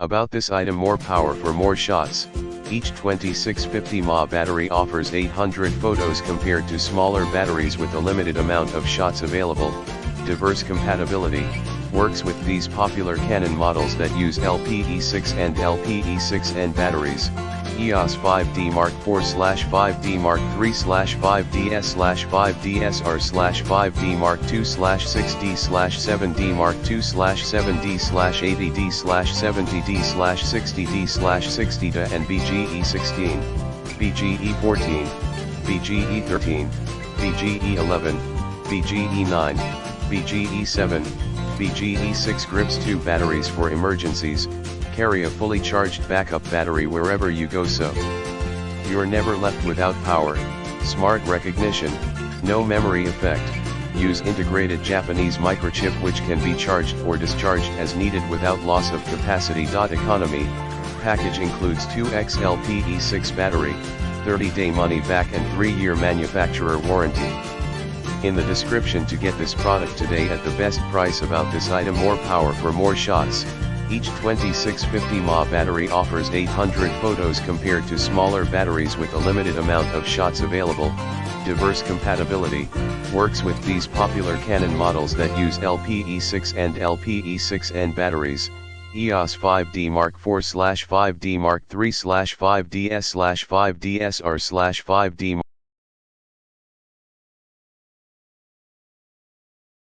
About this item: more power for more shots. Each 2650 mAh battery offers 800 photos compared to smaller batteries with a limited amount of shots available. Diverse compatibility. Works with these popular Canon models that use LP-E6 and LP-E6N batteries. EOS 5D Mark IV/5D Mark III/5DS/5DSR/5D Mark II/6D/7D Mark II/7D/80D/70D/60D/60D/60D and BGE16, BGE14, BGE13, BGE11, BGE9, BGE7, BGE6 grips. 2 batteries for emergencies. Carry a fully charged backup battery wherever you go, so you're never left without power. Smart recognition, no memory effect. Use integrated Japanese microchip which can be charged or discharged as needed without loss of capacity. Economy. Package includes 2x LP-E6 battery, 30-day money back and 3-year manufacturer warranty. In the description to get this product today at the best price. About this item: more power for more shots. Each 2650 mAh battery offers 800 photos compared to smaller batteries with a limited amount of shots available. Diverse compatibility. Works with these popular Canon models that use LP-E6 and LP-E6N batteries. EOS 5D Mark IV/5D Mark III/5DS/5DSR/5D